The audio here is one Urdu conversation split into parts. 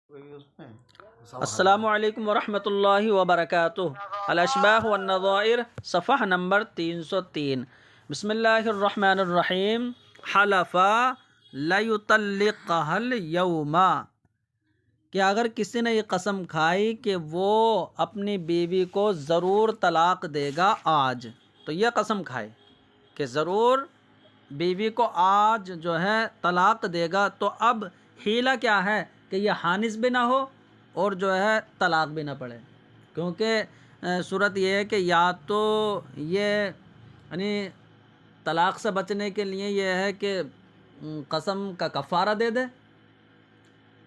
السلام علیکم ورحمۃ اللہ وبرکاتہ۔ الاشباح والنظائر صفحہ نمبر 303۔ بسم اللہ الرحمن الرحیم۔ حلفا لیطلقها اليوم، کہ اگر کسی نے یہ قسم کھائی کہ وہ اپنی بیوی کو ضرور طلاق دے گا آج، تو یہ قسم کھائے کہ ضرور بیوی کو آج جو ہے طلاق دے گا، تو اب حیلہ کیا ہے کہ یہ حانث بھی نہ ہو اور جو ہے طلاق بھی نہ پڑے، کیونکہ صورت یہ ہے کہ یا تو یہ یعنی طلاق سے بچنے کے لیے یہ ہے کہ قسم کا کفارہ دے دے،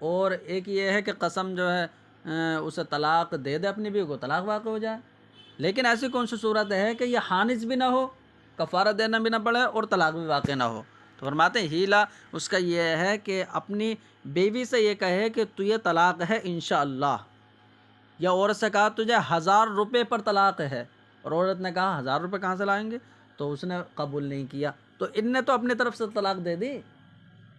اور ایک یہ ہے کہ قسم جو ہے اسے طلاق دے دے اپنی بیوی کو، طلاق واقع ہو جائے۔ لیکن ایسی کون سی صورت ہے کہ یہ حانث بھی نہ ہو، کفارہ دینا بھی نہ پڑے اور طلاق بھی واقع نہ ہو؟ تو فرماتے ہیں حیلہ اس کا یہ ہے کہ اپنی بیوی سے یہ کہے کہ تو یہ طلاق ہے انشاءاللہ، یا عورت سے کہا تجھے 1000 روپے پر طلاق ہے، اور عورت نے کہا 1000 روپے کہاں سے لائیں گے، تو اس نے قبول نہیں کیا، تو ان نے تو اپنی طرف سے طلاق دے دی،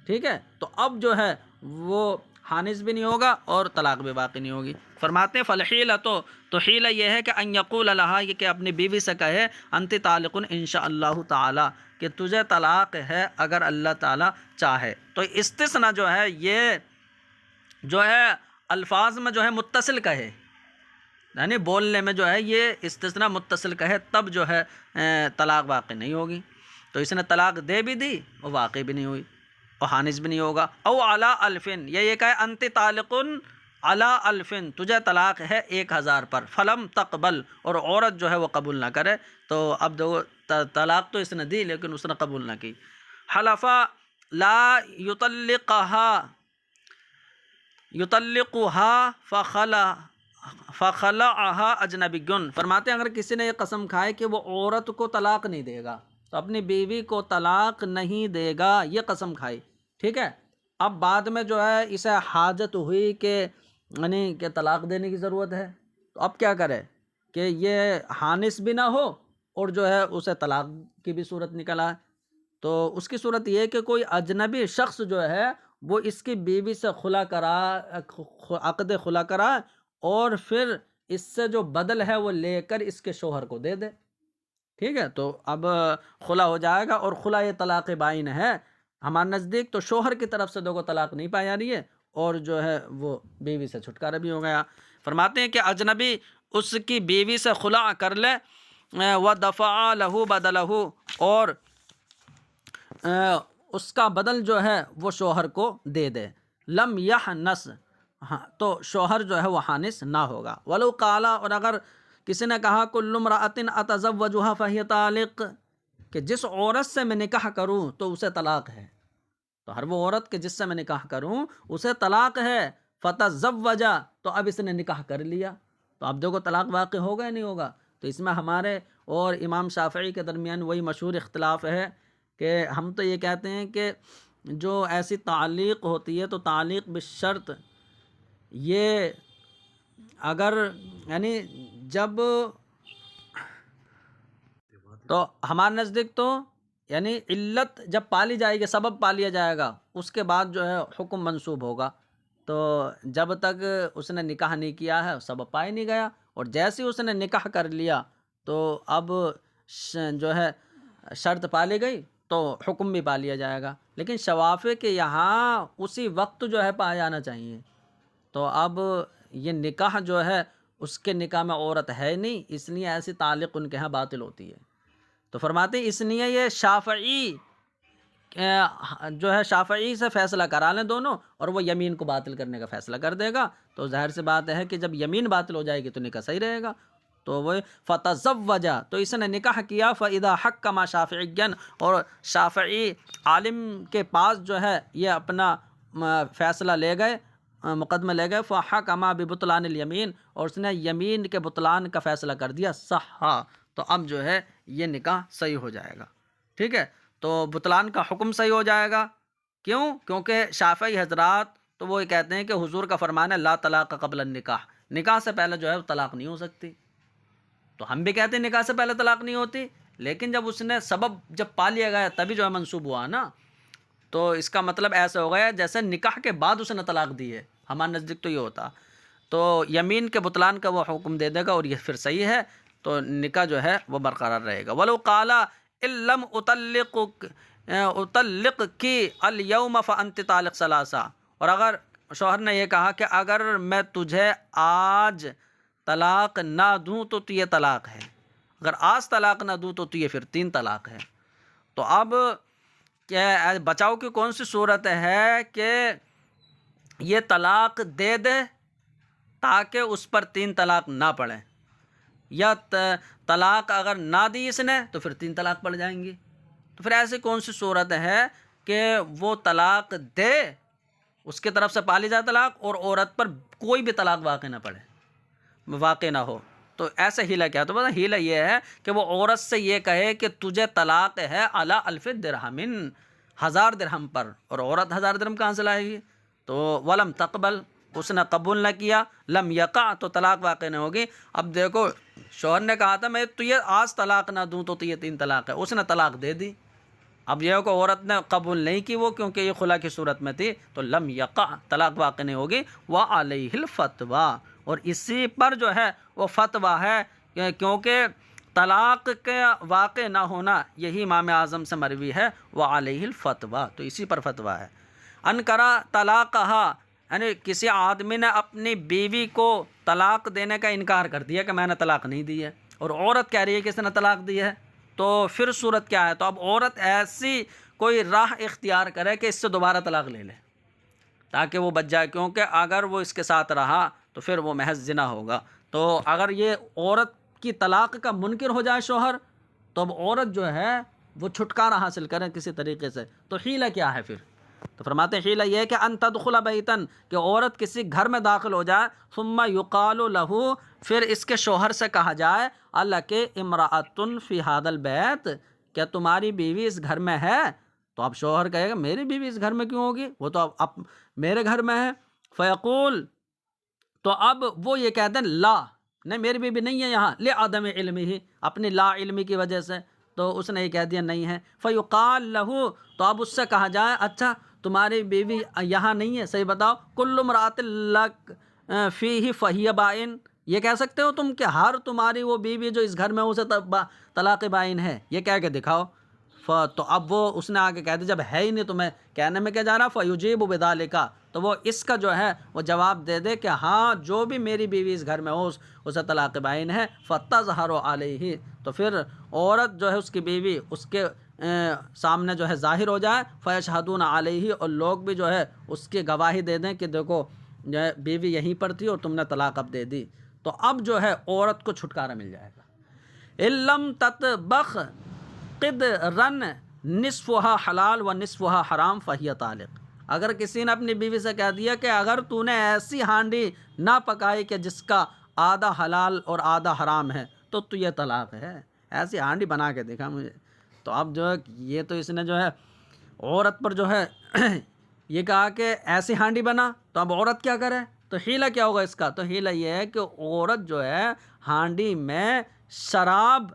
ٹھیک ہے، تو اب جو ہے وہ حانث بھی نہیں ہوگا اور طلاق بھی باقی نہیں ہوگی۔ فرماتے ہیں فالحیلہ، تو حیلہ یہ ہے کہ ان یقول لہا، یہ کہ اپنی بیوی سے کہے انت طالق ان شاء اللہ تعالی، کہ تجھے طلاق ہے اگر اللہ تعالی چاہے۔ تو استثناء جو ہے یہ جو ہے الفاظ میں جو ہے متصل کہے، یعنی بولنے میں جو ہے یہ استثناء متصل کہے، تب جو ہے طلاق واقع نہیں ہوگی۔ تو اس نے طلاق دے بھی دی اور واقع بھی نہیں ہوئی اور حانث بھی نہیں ہوگا۔ او علی الفن، یہ کہے انت طالق علی الفن، تجھے طلاق ہے 1000 پر، فلم تقبل، اور عورت جو ہے وہ قبول نہ کرے، تو اب دیکھو طلاق تو اس نے دی لیکن اس نے قبول نہ کی۔ حلفا لا یطلقها فخلعها اجنبی، فرماتے ہیں اگر کسی نے یہ قسم کھائے کہ وہ عورت کو طلاق نہیں دے گا، تو اپنی بیوی کو طلاق نہیں دے گا، یہ قسم کھائی، ٹھیک ہے۔ اب بعد میں جو ہے اسے حاجت ہوئی کہ یعنی کہ طلاق دینے کی ضرورت ہے، تو اب کیا کرے کہ یہ حانث بھی نہ ہو اور جو ہے اسے طلاق کی بھی صورت نکل آئے، تو اس کی صورت یہ ہے کہ کوئی اجنبی شخص جو ہے وہ اس کی بیوی سے عقد خلا کرا اور پھر اس سے جو بدل ہے وہ لے کر اس کے شوہر کو دے دے، ٹھیک ہے، تو اب خلا ہو جائے گا، اور خلا یہ طلاق بائن ہے ہمارے نزدیک، تو شوہر کی طرف سے دیکھو طلاق نہیں پائی جا رہی ہے اور جو ہے وہ بیوی سے چھٹکارا بھی ہو گیا۔ فرماتے ہیں کہ اجنبی اس کی بیوی سے خلا کر لے، وَدَفَعَ لَهُ بَدَلَهُ، اور اس کا بدل جو ہے وہ شوہر کو دے دے، لم یحنس، تو شوہر جو ہے وہ حانث نہ ہوگا۔ ولو قال، اور اگر کسی نے کہا کل امرأۃ اتزوجها فہی طالق، کہ جس عورت سے میں نکاح کروں تو اسے طلاق ہے، تو ہر وہ عورت کہ جس سے میں نکاح کروں اسے طلاق ہے، فتزوج، تو اب اس نے نکاح کر لیا، تو اب دیکھو طلاق واقع ہوگا یا نہیں ہوگا؟ تو اس میں ہمارے اور امام شافعی کے درمیان وہی مشہور اختلاف ہے کہ ہم تو یہ کہتے ہیں کہ جو ایسی تعلیق ہوتی ہے تو تعلیق بالشرط، یہ اگر یعنی جب، تو ہمارے نزدیک تو یعنی علت جب پالی جائے گی، سبب پا لیا جائے گا، اس کے بعد جو ہے حکم منسوب ہوگا، تو جب تک اس نے نکاح نہیں کیا ہے سبب پایا نہیں گیا، اور جیسے اس نے نکاح کر لیا تو اب جو ہے شرط پالی گئی تو حکم بھی پا لیا جائے گا۔ لیکن شوافع کے یہاں اسی وقت جو ہے پایا جانا چاہیے، تو اب یہ نکاح جو ہے اس کے نکاح میں عورت ہے نہیں، اس لیے ایسی تعلق ان کے ہاں باطل ہوتی ہے۔ تو فرماتے ہیں اس لیے یہ شافعی جو ہے شافعی سے فیصلہ کرا لیں دونوں، اور وہ یمین کو باطل کرنے کا فیصلہ کر دے گا، تو ظاہر سی بات ہے کہ جب یمین باطل ہو جائے گی تو نکاح صحیح رہے گا۔ تو وہ فتزوج، تو اس نے نکاح کیا، فاذا حکم شافعیا، اور شافعی عالم کے پاس جو ہے یہ اپنا فیصلہ لے گئے، مقدمہ لے گئے، فحکم ببطلان الیمین، اور اس نے یمین کے بطلان کا فیصلہ کر دیا، صحا، تو اب جو ہے یہ نکاح صحیح ہو جائے گا، ٹھیک ہے، تو بطلان کا حکم صحیح ہو جائے گا۔ کیوں؟ کیونکہ شافعی حضرات تو وہ کہتے ہیں کہ حضور کا فرمان ہے لا طلاق قبل النکاح، نکاح سے پہلے جو ہے طلاق نہیں ہو سکتی، تو ہم بھی کہتے ہیں نکاح سے پہلے طلاق نہیں ہوتی، لیکن جب اس نے سبب جب پا لیا گیا تبھی جو ہے منسوب ہوا نا، تو اس کا مطلب ایسا ہو گیا جیسے نکاح کے بعد اس نے طلاق دی ہے، ہمارے نزدیک تو یہ ہوتا۔ تو یمین کے بطلان کا وہ حکم دے دے گا اور یہ پھر صحیح ہے، تو نکاح جو ہے وہ برقرار رہے گا۔ وَلَوْ قَالَ إِن لَّمْ أُطَلِّقْكِ الْيَوْمَ فَأَنتِ طَالِقٌ ثَلَاثًا، اور اگر شوہر نے یہ کہا کہ اگر میں تجھے آج طلاق نہ دوں تو یہ طلاق ہے، اگر آج طلاق نہ دوں تو یہ پھر 3 طلاق ہے۔ تو اب کیا بچاؤ کی کون سی صورت ہے کہ یہ طلاق دے دے تاکہ اس پر 3 طلاق نہ پڑے، یا طلاق اگر نہ دی اس نے تو پھر 3 طلاق پڑ جائیں گی؟ تو پھر ایسی کون سی صورت ہے کہ وہ طلاق دے، اس کی طرف سے پالی جائے طلاق، اور عورت پر کوئی بھی طلاق واقع نہ ہو؟ تو ایسا ہیلہ کیا؟ تو بس ہیلہ یہ ہے کہ وہ عورت سے یہ کہے کہ تجھے طلاق ہے علی 1000 درہم، 1000 درہم پر، اور عورت 1000 درہم کہاں سے لائے گی؟ تو ولم تقبل، اس نے قبول نہ کیا، لم یقع، تو طلاق واقع نہیں ہوگی۔ اب دیکھو شوہر نے کہا تھا میں تجھے آج طلاق نہ دوں تو یہ 3 طلاق ہے، اس نے طلاق دے دی۔ اب یہ کہ عورت نے قبول نہیں کی وہ، کیونکہ یہ خلا کی صورت میں تھی، تو لم یقع، طلاق واقع نہیں ہوگی۔ وعلیہ الفتویٰ، اور اسی پر جو ہے وہ فتویٰ ہے، کیونکہ طلاق کے واقع نہ ہونا یہی امام اعظم سے مروی ہے، وعلیہ الفتویٰ، تو اسی پر فتویٰ ہے۔ انکرا طلاقہا، یعنی کسی آدمی نے اپنی بیوی کو طلاق دینے کا انکار کر دیا کہ میں نے طلاق نہیں دی ہے، اور عورت کہہ رہی ہے کہ اس نے طلاق دی ہے، تو پھر صورت کیا ہے؟ تو اب عورت ایسی کوئی راہ اختیار کرے کہ اس سے دوبارہ طلاق لے لے تاکہ وہ بچ جائے، کیونکہ اگر وہ اس کے ساتھ رہا تو پھر وہ محض زنا ہوگا۔ تو اگر یہ عورت کی طلاق کا منکر ہو جائے شوہر، تو اب عورت جو ہے وہ چھٹکارا حاصل کرے کسی طریقے سے، تو حیلہ کیا ہے پھر؟ تو فرماتے ہیں حیلہ یہ ہے کہ ان تدخل بیتن، کہ عورت کسی گھر میں داخل ہو جائے، ثم یقال لہ، پھر اس کے شوہر سے کہا جائے، الک امرأۃ فی ھذا البیت، کیا تمہاری بیوی اس گھر میں ہے؟ تو اب شوہر کہے گا میری بیوی اس گھر میں کیوں ہوگی، وہ تو اب میرے گھر میں ہے۔ فیقول، تو اب وہ یہ کہتے ہیں لا، نہیں میری بیوی نہیں ہے یہاں، لعدم علمہ، اپنی لا علمی کی وجہ سے، تو اس نے یہ کہہ دیا نہیں ہے۔ فیقال لہ، تو اب اس سے کہا جائے اچھا تمہاری بیوی یہاں نہیں ہے، صحیح بتاؤ، کل امرأۃ لک فیہ فہی بائن، یہ کہہ سکتے ہو تم کہ ہر تمہاری وہ بیوی جو اس گھر میں اسے طلاق بائن ہے، یہ کہہ کے دکھاؤ۔ تو اب وہ اس نے آگے کہہ دیا جب ہے ہی نہیں تمہیں کہنے میں کیا جا رہا، فیجیب بذالک، تو وہ اس کا جو ہے وہ جواب دے دے کہ ہاں جو بھی میری بیوی اس گھر میں ہو اسے طلاق بائن ہے۔ فتظہر علیہ، تو پھر عورت جو ہے اس کی بیوی اس کے سامنے جو ہے ظاہر ہو جائے، فیشہدون علیہ، اور لوگ بھی جو ہے اس کی گواہی دے دیں کہ دیکھو جو ہے بیوی یہیں پر تھی اور تم نے طلاق اب دے دی، تو اب جو ہے عورت کو چھٹکارا مل جائے گا۔ ان لم تطبخ قدرن نصفها حلال و نصفها حرام فہی طالق، اگر کسی نے اپنی بیوی سے کہہ دیا کہ اگر تو نے ایسی ہانڈی نہ پکائی کہ جس کا آدھا حلال اور آدھا حرام ہے تو یہ طلاق ہے، ایسی ہانڈی بنا کے دکھا مجھے۔ تو اب جو ہے یہ تو اس نے جو ہے عورت پر جو ہے یہ کہا کہ ایسی ہانڈی بنا، تو اب عورت کیا کرے؟ تو حیلہ کیا ہوگا اس کا؟ تو حیلہ یہ ہے کہ عورت جو ہے ہانڈی میں شراب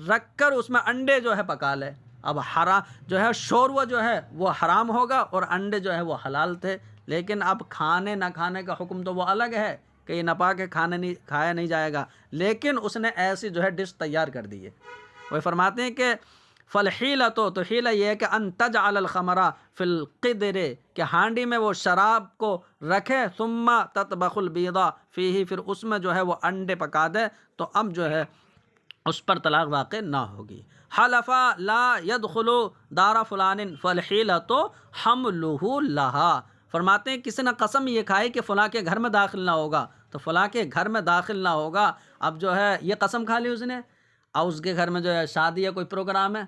رکھ کر اس میں انڈے جو ہے پکا لے۔ اب جو ہے شوربہ جو ہے وہ حرام ہوگا اور انڈے جو ہے وہ حلال تھے، لیکن اب کھانے نہ کھانے کا حکم تو وہ الگ ہے کہ یہ نہ پا کے کھایا نہیں جائے گا، لیکن اس نے ایسی جو ہے ڈش تیار کر دی ہے۔ وہ فرماتے ہیں کہ فالحیلۃ، تو حیلہ یہ ہے کہ ان تجعل الخمر فی القدر، کہ ہانڈی میں وہ شراب کو رکھے، ثم تطبخ البیض فیہ، پھر اس میں جو ہے وہ انڈے پکا دے، تو اب جو ہے اس پر طلاق واقع نہ ہوگی۔ حلف لا يدخل دار فلان فالحیلۃ حملہ لہا، فرماتے ہیں کسی نے قسم یہ کھائی کہ فلاں کے گھر میں داخل نہ ہوگا، تو فلاں کے گھر میں داخل نہ ہوگا، اب جو ہے یہ قسم کھا لی اس نے، اور اس کے گھر میں جو ہے شادی یا کوئی پروگرام ہے،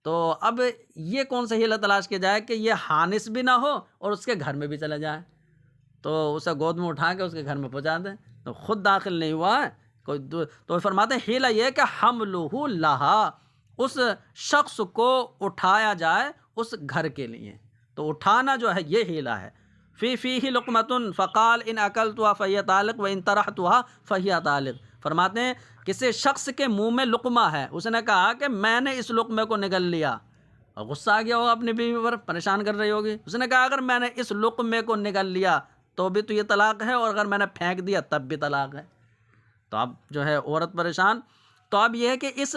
تو اب یہ کون سا حیلہ تلاش کیا جائے کہ یہ حانس بھی نہ ہو اور اس کے گھر میں بھی چلا جائے، تو اسے گود میں اٹھا کے اس کے گھر میں پہنچا دیں، تو خود داخل نہیں ہوا ہے کوئی تو فرماتے ہیں حیلہ یہ کہ حملہ لہا، اس شخص کو اٹھایا جائے اس گھر کے لیے، تو اٹھانا جو ہے یہ حیلہ ہے۔ فیہ لقمۃ فقال ان اکلتها فہی طالق و ان طرحتها فہی طالق، فرماتے ہیں کسی شخص کے منہ میں لقمہ ہے، اس نے کہا کہ میں نے اس لقمے کو نگل لیا، اور غصہ آ گیا ہوگا اپنی بیوی پر، پریشان کر رہی ہوگی. اس نے کہا اگر میں نے اس لقمے کو نگل لیا تو بھی تو یہ طلاق ہے، اور اگر میں نے پھینک دیا تب بھی طلاق ہے. تو اب جو ہے عورت پریشان. تو اب یہ ہے کہ اس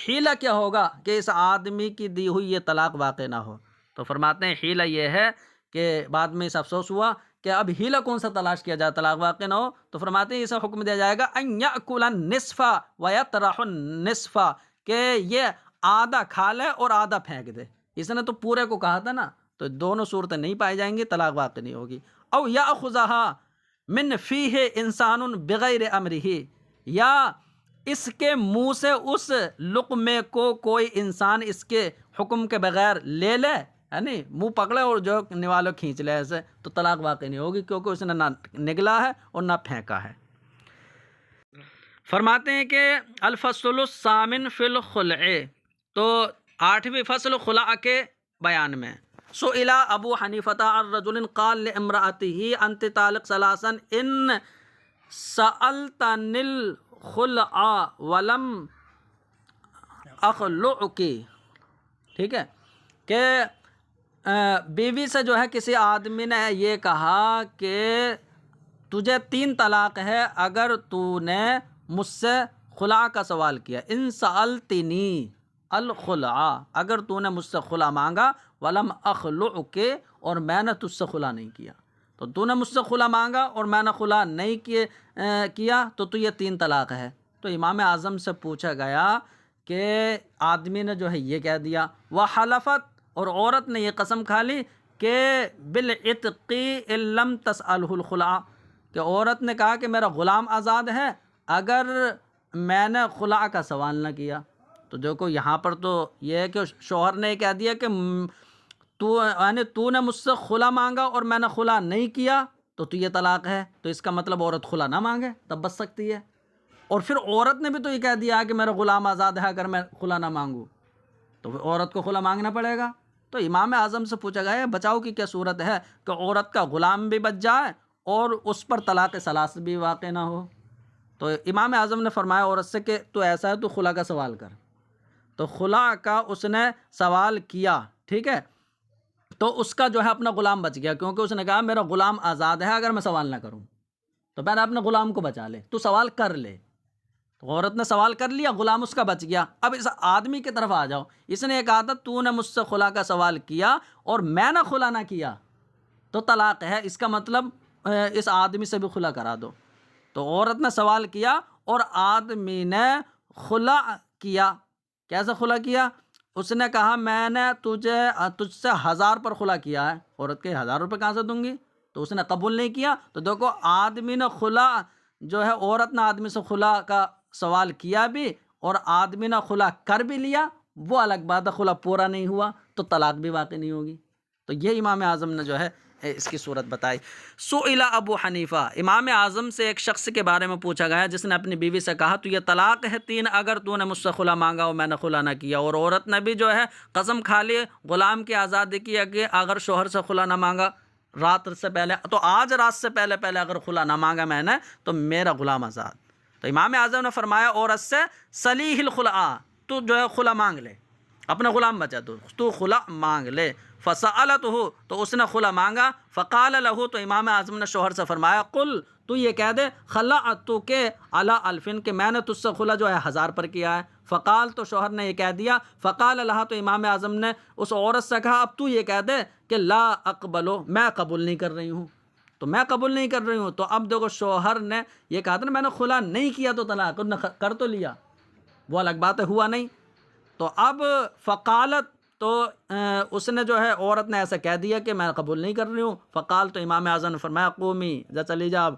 حیلہ کیا ہوگا کہ اس آدمی کی دی ہوئی یہ طلاق واقع نہ ہو. تو فرماتے ہیں حیلہ یہ ہے کہ بعد میں اس افسوس ہوا کہ اب حیلہ کون سا تلاش کیا جائے طلاق واقع نہ ہو. تو فرماتے ہیں اسے حکم دیا جائے گا ان یأکل النصف ویطرح النصف، کہ یہ آدھا کھا لے اور آدھا پھینک دے. اس نے تو پورے کو کہا تھا نا، تو دونوں صورتیں نہیں پائی جائیں گی، طلاق واقع نہیں ہوگی. او یاخذھا من فیہ انسان بغیر امرہ، یا اس کے منہ سے اس لقمے کو کوئی انسان اس کے حکم کے بغیر لے لے، یعنی منہ پکڑے اور جو نوالو کھینچ لے ایسے، تو طلاق واقع نہیں ہوگی، کیونکہ اس نے نہ نگلا ہے اور نہ پھینکا ہے. فرماتے ہیں کہ الفصل الثامن فی الخلع، تو 8ویں فصل خلع کے بیان میں. سئل ابو حنیفہ عن رجل قال لامرأته انت طالق ثلاثا ان سألتنی الخلع ولم اخلعک. ٹھیک ہے کہ بیوی سے جو ہے کسی آدمی نے یہ کہا کہ تجھے 3 طلاق ہے اگر تو نے مجھ سے خلع کا سوال کیا. ان سألتنی الخلع، اگر تو نے مجھ سے خلع مانگا، ولم اخلعک، اور میں نے تجھ سے خلع نہیں کیا. تو تو نے مجھ سے خلع مانگا اور میں نے خلع نہیں کیا تو یہ 3 طلاق ہے. تو امام اعظم سے پوچھا گیا کہ آدمی نے جو ہے یہ کہہ دیا، وحلفت، اور عورت نے یہ قسم کھا لی کہ بالعتق ان لم تسألہ الخلع، کہ عورت نے کہا کہ میرا غلام آزاد ہے اگر میں نے خلع کا سوال نہ کیا. تو دیکھو یہاں پر تو یہ ہے کہ شوہر نے کہہ دیا کہ تو نے مجھ سے خلع مانگا اور میں نے خلع نہیں کیا تو یہ طلاق ہے. تو اس کا مطلب عورت خلع نہ مانگے تب بچ سکتی ہے. اور پھر عورت نے بھی تو یہ کہہ دیا کہ میرا غلام آزاد ہے اگر میں خلع نہ مانگوں، تو پھر عورت کو خلع مانگنا پڑے گا. تو امام اعظم سے پوچھا گیا بچاؤ کی کیا صورت ہے کہ عورت کا غلام بھی بچ جائے اور اس پر طلاق ثلاث بھی واقع نہ ہو. تو امام اعظم نے فرمایا عورت سے کہ تو ایسا ہے تو خلع کا سوال کر. تو خلع کا اس نے سوال کیا، ٹھیک ہے، تو اس کا جو ہے اپنا غلام بچ گیا، کیونکہ اس نے کہا میرا غلام آزاد ہے اگر میں سوال نہ کروں. تو پہلے اپنے غلام کو بچا لے، تو سوال کر لے. تو عورت نے سوال کر لیا، غلام اس کا بچ گیا. اب اس آدمی کی طرف آ جاؤ. اس نے یہ کہا تھا تو نے مجھ سے خلع کا سوال کیا اور میں نے خلع نہ کیا تو طلاق ہے. اس کا مطلب اس آدمی سے بھی خلع کرا دو. تو عورت نے سوال کیا اور آدمی نے خلع کیا. کیسے خلع کیا؟ اس نے کہا میں نے تجھ سے 1000 پر خلع کیا ہے. عورت کے 1000 روپے کہاں سے دوں گی؟ تو اس نے قبول نہیں کیا. تو دیکھو آدمی نے خلع جو ہے، عورت نے آدمی سے خلع کا سوال کیا بھی اور آدمی نے خلع کر بھی لیا، وہ الگ بات ہے. خلع پورا نہیں ہوا تو طلاق بھی واقع نہیں ہوگی. تو یہ امام اعظم نے جو ہے اس کی صورت بتائی. سئل ابو حنیفہ، امام اعظم سے ایک شخص کے بارے میں پوچھا گیا جس نے اپنی بیوی سے کہا تو یہ طلاق ہے 3 اگر تو نے مجھ سے خلع مانگا اور میں نے خلع نہ کیا. اور عورت نے بھی جو ہے قسم کھا لی غلام کی آزادی کی کہ اگر شوہر سے خلع نہ مانگا رات سے پہلے، تو آج رات سے پہلے اگر خلع نہ مانگا میں نے تو میرا غلام آزاد. تو امام اعظم نے فرمایا عورت سے سلیح الخلع، تو جو ہے خلع مانگ لے، اپنا غلام بچا تو خلع مانگ لے. فسألته، تو اس نے خلع مانگا. فقال له، تو امام اعظم نے شوہر سے فرمایا قل، تو یہ کہہ دے خلعتک علی 1000، کہ میں نے تجھ سے خلع جو ہے 1000 پر کیا ہے. فقال، تو شوہر نے یہ کہہ دیا. فقال لها، تو امام اعظم نے اس عورت سے کہا اب تو یہ کہہ دے کہ لا اقبلو، میں قبول نہیں کر رہی ہوں. تو میں قبول نہیں کر رہی ہوں. تو اب دیکھو شوہر نے یہ کہا تھا نا میں نے خلع نہیں کیا تو طلاق، نے کر تو لیا، وہ الگ بات ہے، ہوا نہیں. تو اب فقالت، تو اس نے جو ہے عورت نے ایسا کہہ دیا کہ میں قبول نہیں کر رہی ہوں. فقال، تو امام اعظم نے فرمایا قومی، جا چلی جا،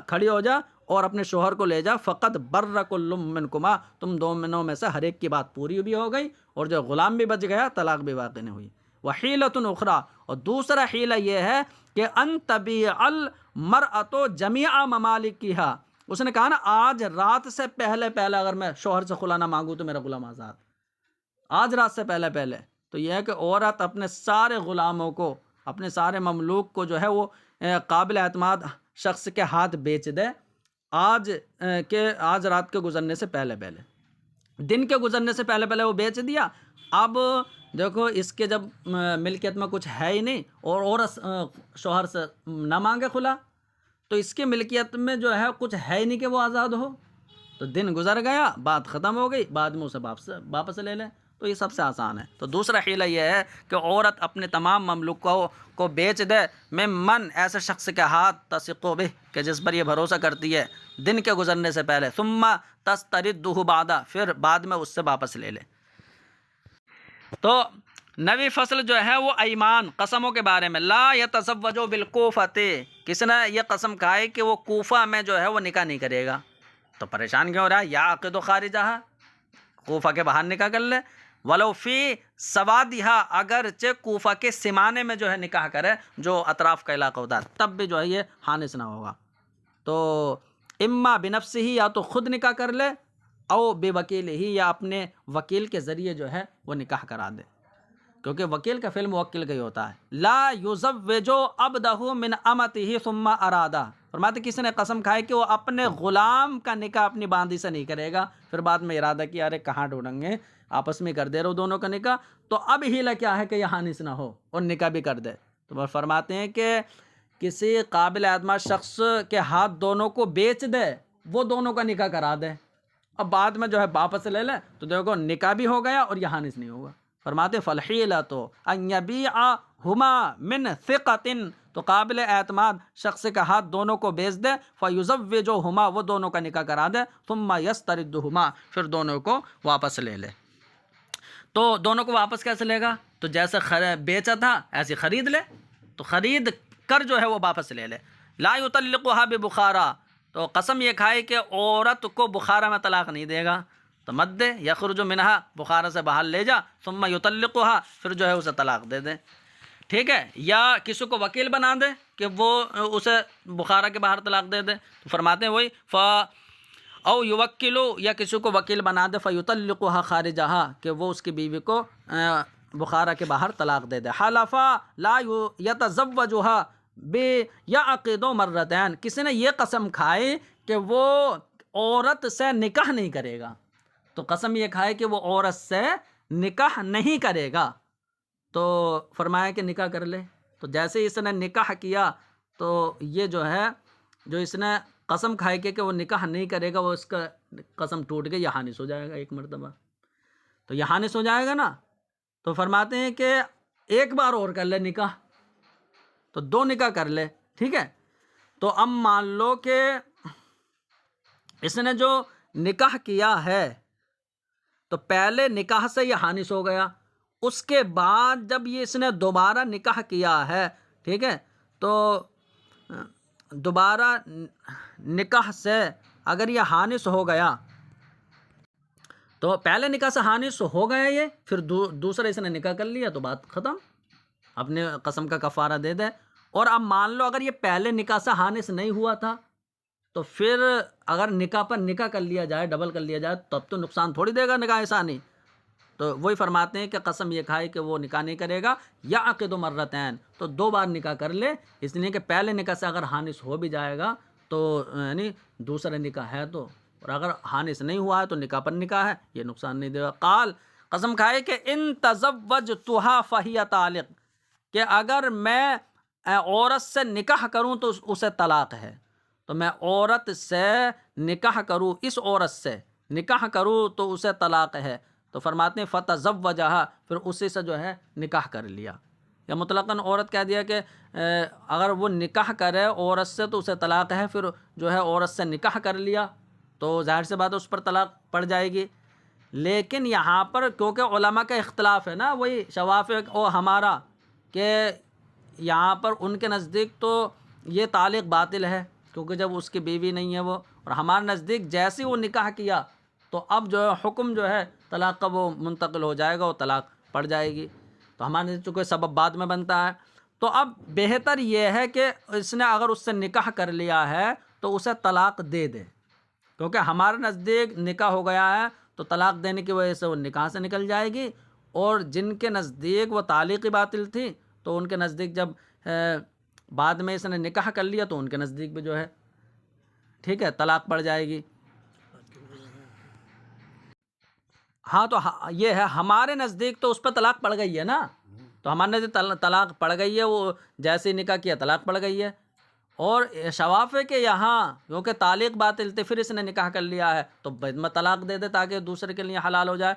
کھڑی ہو جا اور اپنے شوہر کو لے جا. فقط بر کل منکما، تم دونوں میں سے ہر ایک کی بات پوری بھی ہو گئی اور جو غلام بھی بچ گیا، طلاق بھی واقع نہیں ہوئی. وحیلۃ اخری، اور دوسرا حیلہ یہ ہے کہ ان تبیع المرأۃ جمیع ممالکہا. اس نے کہا نا آج رات سے پہلے اگر میں شوہر سے خلع نہ مانگوں تو میرا غلام آزاد. آج رات سے پہلے تو یہ ہے کہ عورت اپنے سارے غلاموں کو، اپنے سارے مملوک کو جو ہے وہ قابل اعتماد شخص کے ہاتھ بیچ دے آج رات کے گزرنے سے پہلے، دن کے گزرنے سے پہلے وہ بیچ دیا. اب دیکھو اس کے جب ملکیت میں کچھ ہے ہی نہیں اور عورت شوہر سے نہ مانگے خلا، تو اس کی ملکیت میں جو ہے کچھ ہے ہی نہیں کہ وہ آزاد ہو، تو دن گزر گیا، بات ختم ہو گئی، بعد میں اسے واپس لے لیں، تو یہ سب سے آسان ہے۔ تو دوسرا حیلہ یہ ہے کہ عورت اپنے تمام مملوکوں کو بیچ دے، میں من ایسے شخص کے ہاتھ تثق بہ کہ جس پر یہ بھروسہ کرتی ہے دن کے گزرنے سے پہلے، ثم تستردہ بعدا، پھر بعد میں اس سے واپس لے لے۔ تو نوی فصل جو ہے وہ ایمان، قسموں کے بارے میں۔ لا یتزوج بالکوفۃ، کسی نے یہ قسم کھائی کہ وہ کوفہ میں جو ہے وہ نکاح نہیں کرے گا، تو پریشان کیوں ہو رہا ہے؟ یعقد خارجہ، کوفہ کے باہر نکاح کر لے، ولو فی سوادھا، اگرچہ کوفہ کے سمانے میں جو ہے نکاح کرے، جو اطراف کا علاقہ ہوتا ہے، تب بھی جو ہے یہ حانث نہ ہوگا۔ تو اما بنفسہ، یا تو خود نکاح کر لے، او بے وکیل ہی، یا اپنے وکیل کے ذریعے جو ہے وہ نکاح کرا دے، کیونکہ وکیل کا فعل موکل کا ہی ہوتا ہے۔ لا یزوج عبدہ من امتہ ثم ارادہ، فرماتے کسی نے قسم کھائی کہ وہ اپنے غلام کا نکاح اپنی باندی سے نہیں کرے گا، پھر بعد میں ارادہ کیا ارے کہاں ڈھونڈیں گے، آپس میں کر دے رہو دونوں کا نکاح، تو اب ہیلہ کیا ہے کہ یہ حانث نہ ہو اور نکاح بھی کر دے۔ تو وہ فرماتے ہیں کہ کسی قابل اعتماد شخص کے ہاتھ دونوں کو بیچ دے، وہ دونوں کا نکاح کرا دے، اب بعد میں جو ہے واپس لے لے، تو دیکھو نکاح بھی ہو گیا اور یہ حانث نہیں ہوگا۔ فرماتے فالحیلۃ ان یبیعہما من ثقۃ، تو قابل اعتماد شخص کا ہاتھ دونوں کو بیچ دے، فیزوجہما، وہ دونوں کا نکاح کرا دے، ثم یستردہما، پھر دونوں کو واپس لے لے۔ تو دونوں کو واپس کیسے لے گا؟ تو جیسے بیچا تھا ایسے خرید لے، تو خرید کر جو ہے وہ واپس لے لے۔ لا یطلقها ببخارا، تو قسم یہ کھائے کہ عورت کو بخارا میں طلاق نہیں دے گا، تو مت دے، یخرج منہا، بخارا سے باہر لے جا، ثم یطلقها، پھر جو ہے اسے طلاق دے دے، ٹھیک ہے؟ یا کسی کو وکیل بنا دے کہ وہ اسے بخارا کے باہر طلاق دے دے، تو فرماتے ہیں وہی او یوکلو، یا کسی کو وکیل بنا دے، فیطلقها خارجہا، کہ وہ اس کی بیوی کو بخارا کے باہر طلاق دے دے۔ حلفا لا یتزوجها بیعقد مرتین، کسی نے یہ قسم کھائی کہ وہ عورت سے نکاح نہیں کرے گا، تو قسم یہ کھائے کہ وہ عورت سے نکاح نہیں کرے گا، تو فرمایا کہ نکاح کر لے۔ تو جیسے ہی اس نے نکاح کیا، تو یہ جو ہے، جو اس نے قسم کھائی کہ وہ نکاح نہیں کرے گا، وہ اس کا قسم ٹوٹ گئی، یہ حانث ہو جائے گا ایک مرتبہ، تو یہ حانث ہو جائے گا نا۔ تو فرماتے ہیں کہ ایک بار اور کر لے نکاح، تو دو نکاح کر لے، ٹھیک ہے؟ تو اب مان لو کہ اس نے جو نکاح کیا ہے، تو پہلے نکاح سے یہ حانث ہو گیا، اس کے بعد جب یہ اس نے دوبارہ نکاح کیا ہے، ٹھیک ہے، تو دوبارہ نکاح سے اگر یہ حانث ہو گیا، تو پہلے نکاح سے حانث ہو گیا یہ، پھر دوسرے اس نے نکاح کر لیا، تو بات ختم، اپنے قسم کا کفارہ دے دے۔ اور اب مان لو اگر یہ پہلے نکاح سے حانث نہیں ہوا تھا، تو پھر اگر نکاح پر نکاح کر لیا جائے، ڈبل کر لیا جائے، تب تو نقصان تھوڑی دے گا نکاح ثانی، تو وہی فرماتے ہیں کہ قسم یہ کھائے کہ وہ نکاح نہیں کرے گا، یا عقد مرتین، تو دو بار نکاح کر لے، اس لیے کہ پہلے نکاح سے اگر حانث ہو بھی جائے گا تو یعنی دوسرا نکاح ہے تو، اور اگر حانث نہیں ہوا ہے تو نکاح پر نکاح ہے، یہ نقصان نہیں دے گا۔ قال، قسم کھائے کہ ان تزوجتها فہی طالق، کہ اگر میں عورت سے نکاح کروں تو اسے طلاق ہے، تو میں عورت سے نکاح کروں، اس عورت سے نکاح کروں تو اسے طلاق ہے، تو فرماتے ہیں فتزوجہا، پھر اسی سے جو ہے نکاح کر لیا، یا مطلقاً عورت کہہ دیا کہ اگر وہ نکاح کرے عورت سے تو اسے طلاق ہے، پھر جو ہے عورت سے نکاح کر لیا تو ظاہر سی بات ہے اس پر طلاق پڑ جائے گی۔ لیکن یہاں پر کیونکہ علماء کا اختلاف ہے نا، وہی شوافق اور ہمارا، کہ یہاں پر ان کے نزدیک تو یہ طالق باطل ہے، کیونکہ جب اس کی بیوی نہیں ہے وہ، اور ہمارے نزدیک جیسے وہ نکاح کیا تو اب جو ہے حکم جو ہے طلاق کا وہ منتقل ہو جائے گا، وہ طلاق پڑ جائے گی، تو ہمارے نزدیک چونکہ سبب بعد میں بنتا ہے، تو اب بہتر یہ ہے کہ اس نے اگر اس سے نکاح کر لیا ہے تو اسے طلاق دے دے، کیونکہ ہمارے نزدیک نکاح ہو گیا ہے تو طلاق دینے کی وجہ سے وہ نکاح سے نکل جائے گی، اور جن کے نزدیک وہ تعلیق باطل تھی تو ان کے نزدیک جب بعد میں اس نے نکاح کر لیا تو ان کے نزدیک بھی جو ہے ٹھیک ہے طلاق پڑ جائے گی۔ ہاں تو یہ ہے ہمارے نزدیک تو اس پہ طلاق پڑ گئی ہے نا، تو ہمارے نزدیک طلاق پڑ گئی ہے، وہ جیسے ہی نکاح کیا طلاق پڑ گئی ہے۔ اور شوافے کے یہاں کیونکہ تعلیق باطل تھی، پھر اس نے نکاح کر لیا ہے تو بعد میں طلاق دے دے تاکہ دوسرے کے لیے حلال ہو جائے،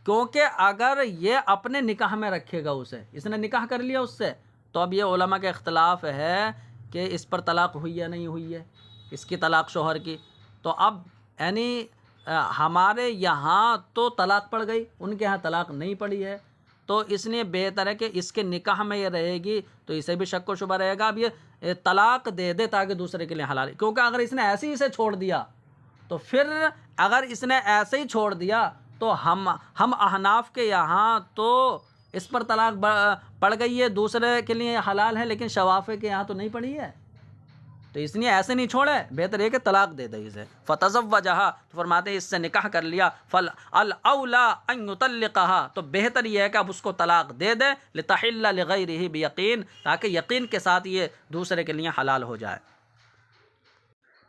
کیونکہ اگر یہ اپنے نکاح میں رکھے گا اسے، اس نے نکاح کر لیا اس سے، تو اب یہ علماء کا اختلاف ہے کہ اس پر طلاق ہوئی یا نہیں ہوئی ہے، اس کی طلاق شوہر کی۔ تو اب یعنی ہمارے یہاں تو طلاق پڑ گئی، ان کے یہاں طلاق نہیں پڑی ہے، تو اس لیے بہتر ہے کہ اس کے نکاح میں یہ رہے گی تو اسے بھی شک و شبہ رہے گا، اب یہ طلاق دے دے تاکہ دوسرے کے لیے حلال، کیونکہ اگر اس نے ایسے ہی اسے چھوڑ دیا تو پھر اگر اس نے ایسے ہی چھوڑ دیا تو ہم احناف کے یہاں تو اس پر طلاق پڑ گئی ہے، دوسرے کے لیے حلال ہے، لیکن شوافے کے یہاں تو نہیں پڑی ہے، تو اس لیے ایسے نہیں چھوڑے، بہتر ہے کہ طلاق دے دے اسے۔ فتزوجہا، تو فرماتے ہیں اس سے نکاح کر لیا، فالاولی ان یطلقہا، تو بہتر یہ ہے کہ اب اس کو طلاق دے دے، لتحل لغیرہ بیقین، تاکہ یقین کے ساتھ یہ دوسرے کے لیے حلال ہو جائے۔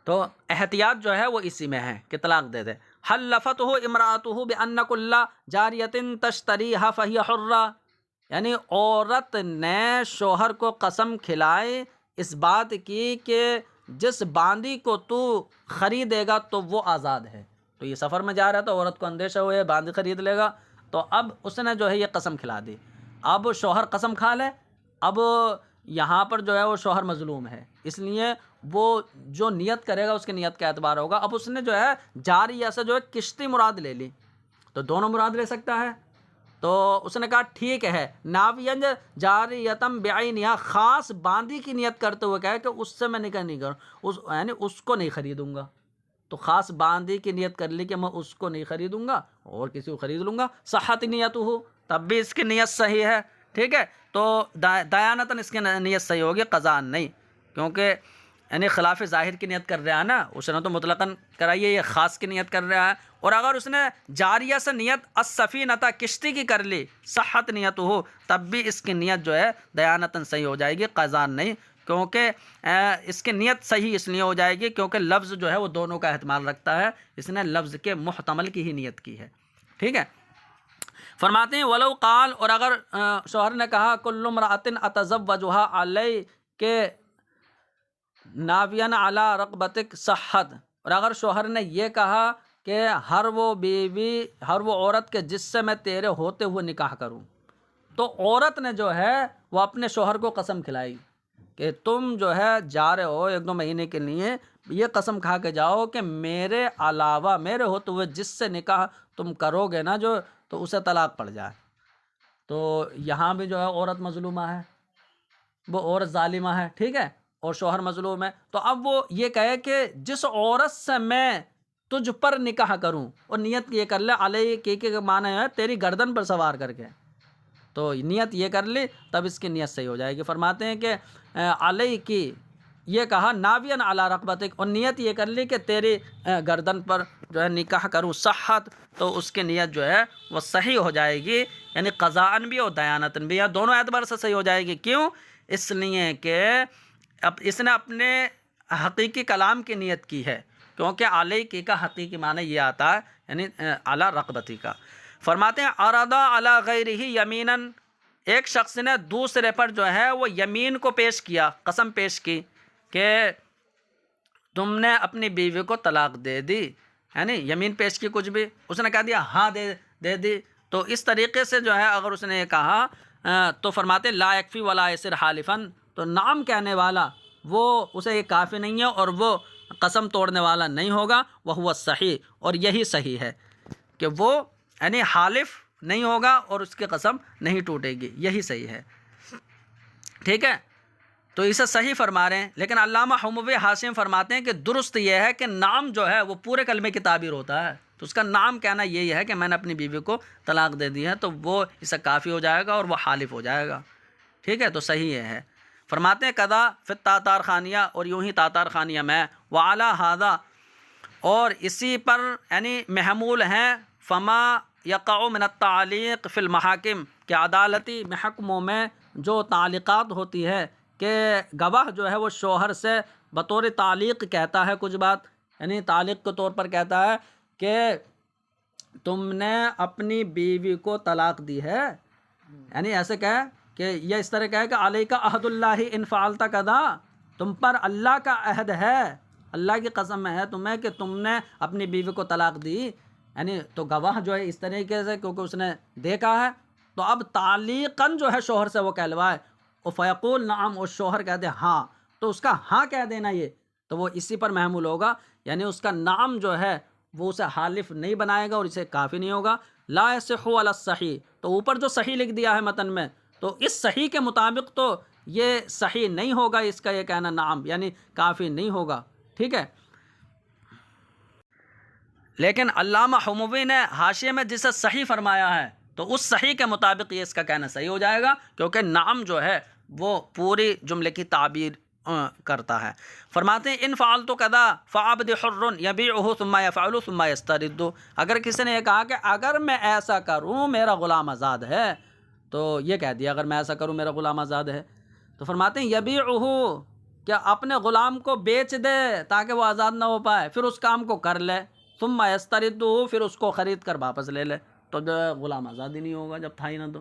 تو احتیاط جو ہے وہ اسی میں ہے کہ طلاق دے دے۔ حلفتہ امرأتہ بان کل جاریۃ تشتریھا فہی حرہ، یعنی عورت نے شوہر کو قسم کھلائے اس بات کی کہ جس باندی کو تو خریدے گا تو وہ آزاد ہے، تو یہ سفر میں جا رہا ہے تو عورت کو اندیشہ ہوئے باندی خرید لے گا، تو اب اس نے جو ہے یہ قسم کھلا دی، اب شوہر قسم کھا لے، اب یہاں پر جو ہے وہ شوہر مظلوم ہے، اس لیے وہ جو نیت کرے گا اس کی نیت کا اعتبار ہوگا۔ اب اس نے جو ہے جاریہ سے جو ہے کشتی مراد لے لی، تو دونوں مراد لے سکتا ہے، تو اس نے کہا ٹھیک ہے، ناوین جاریتم بعینہا، خاص باندی کی نیت کرتے ہوئے کہا کہ اس سے میں نکاح نہیں کروں، یعنی اس کو نہیں خریدوں گا، تو خاص باندی کی نیت کر لی کہ میں اس کو نہیں خریدوں گا اور کسی کو خرید لوں گا، صحت نیتہ، تب بھی اس کی نیت صحیح ہے، ٹھیک ہے، تو دیانتاً اس کی نیت صحیح ہوگی، قضاء نہیں، کیونکہ یعنی خلاف ظاہر کی نیت کر رہا ہے نا، اس نے تو مطلقاً کرائیے، یہ خاص کی نیت کر رہا ہے، اور اگر اس نے جاریہ سے نیت السفینۃ، کشتی کی کر لی، صحت نیت ہو، تب بھی اس کی نیت جو ہے دیانتاً صحیح ہو جائے گی، قضاء نہیں، کیونکہ اس کی نیت صحیح اس لیے ہو جائے گی کیونکہ لفظ جو ہے وہ دونوں کا احتمال رکھتا ہے، اس نے لفظ کے محتمل کی ہی نیت کی ہے، ٹھیک ہے۔ فرماتے ہیں ولو قال، اور اگر شوہر نے کہا کل امرأۃ اتزوجھا علیک ناوین علی رغبتک صحت، اور اگر شوہر نے یہ کہا کہ ہر وہ بیوی، ہر وہ عورت کے جس سے میں تیرے ہوتے ہوئے نکاح کروں، تو عورت نے جو ہے وہ اپنے شوہر کو قسم کھلائی کہ تم جو ہے جا رہے ہو 1-2 مہینے کے لیے، یہ قسم کھا کے جاؤ کہ میرے علاوہ، میرے ہوتے ہوئے جس سے نکاح تم کرو گے نا جو، تو اسے طلاق پڑ جائے، تو یہاں بھی جو ہے عورت مظلومہ ہے، وہ عورت ظالمہ ہے، ٹھیک ہے، اور شوہر مظلوم ہے، تو اب وہ یہ کہے کہ جس عورت سے میں تجھ پر نکاح کروں، اور نیت یہ کر لے علیہ کے معنی ہے تیری گردن پر سوار کر کے، تو نیت یہ کر لی تب اس کی نیت صحیح ہو جائے گی۔ فرماتے ہیں کہ علیہ کی یہ کہا ناوین علی رغبتک، اور نیت یہ کر لی کہ تیری گردن پر جو ہے نکاح کروں، صحت، تو اس کی نیت جو ہے وہ صحیح ہو جائے گی، یعنی قضاءً بھی اور دیانتاً بھی، یا دونوں اعتبار سے صحیح ہو جائے گی، کیوں؟ اس لیے کہ اب اس نے اپنے حقیقی کلام کی نیت کی ہے، کیونکہ علیہ کی کا حقیقی معنی یہ آتا ہے یعنی علی رغبتی کا۔ فرماتے ہیں عرض علی غیرہ یمیناً، ایک شخص نے دوسرے پر جو ہے وہ یمین کو پیش کیا، قسم پیش کی کہ تم نے اپنی بیوی کو طلاق دے دی، یعنی یمین پیش کی، کچھ بھی اس نے کہہ دیا ہاں دے دی، تو اس طریقے سے جو ہے اگر اس نے یہ کہا تو فرماتے لا یکفی ولا یصر حالفاً، تو نام کہنے والا وہ اسے یہ کافی نہیں ہے اور وہ قسم توڑنے والا نہیں ہوگا، وہو صحیح، اور یہی صحیح ہے کہ وہ یعنی حالف نہیں ہوگا اور اس کی قسم نہیں ٹوٹے گی، یہی صحیح ہے، ٹھیک ہے، تو اسے صحیح فرما رہے ہیں، لیکن علامہ حموی حاشم فرماتے ہیں کہ درست یہ ہے کہ نام جو ہے وہ پورے کلمے کی تعبیر ہوتا ہے، تو اس کا نام کہنا یہی ہے کہ میں نے اپنی بیوی کو طلاق دے دی ہے، تو وہ اسے کافی ہو جائے گا اور وہ حالف ہو جائے گا، ٹھیک ہے، تو صحیح یہ ہے۔ فرماتے ہیں قضا فی التاتار خانیہ، اور یوں ہی تاتار خانیہ میں، وعلی ھذا، اور اسی پر یعنی محمول ہیں، فما یقع من التعلیق فی المحاکم، کہ عدالتی محکموں میں جو تعلیقات ہوتی ہے کہ گواہ جو ہے وہ شوہر سے بطور تعلیق کہتا ہے کچھ بات، یعنی تعلیق کے طور پر کہتا ہے کہ تم نے اپنی بیوی کو طلاق دی ہے، یعنی ایسے کہے کہ یہ اس طرح کہے کہ علیک عہد اللہ ان فعلت کذا، تم پر اللہ کا عہد ہے، اللہ کی قسم ہے تمہیں کہ تم نے اپنی بیوی کو طلاق دی، یعنی تو گواہ جو ہے اس طریقے سے کیونکہ اس نے دیکھا ہے، تو اب تعلیقاً جو ہے شوہر سے وہ کہلوائے، فیقول نعم، اور شوہر کہہ دے ہاں، تو اس کا ہاں کہہ دینا یہ تو وہ اسی پر محمول ہوگا، یعنی اس کا نعم جو ہے وہ اسے حالف نہیں بنائے گا اور اسے کافی نہیں ہوگا۔ لا یصح علی الصحیح، تو اوپر جو صحیح لکھ دیا ہے متن میں، تو اس صحیح کے مطابق تو یہ صحیح نہیں ہوگا اس کا یہ کہنا نعم، یعنی کافی نہیں ہوگا، ٹھیک ہے۔ لیکن علامہ حموی نے حاشیے میں جسے صحیح فرمایا ہے تو اس صحیح کے مطابق یہ اس کا کہنا صحیح ہو جائے گا، کیونکہ نعم جو ہے وہ پوری جملے کی تعبیر کرتا ہے۔ فرماتے ہیں ان فعلت کذا فعبد حر یبیعہ ثم یفعل ثم یسترد، اگر کسی نے یہ کہا کہ اگر میں ایسا کروں میرا غلام آزاد ہے، تو یہ کہہ دیا اگر میں ایسا کروں میرا غلام آزاد ہے، تو فرماتے ہیں یبیعہ، کیا اپنے غلام کو بیچ دے تاکہ وہ آزاد نہ ہو پائے، پھر اس کام کو کر لے، ثم یسترد، پھر اس کو خرید کر واپس لے لے، تو جو غلام آزاد ہی نہیں ہوگا جب تھا ہی نہ تو۔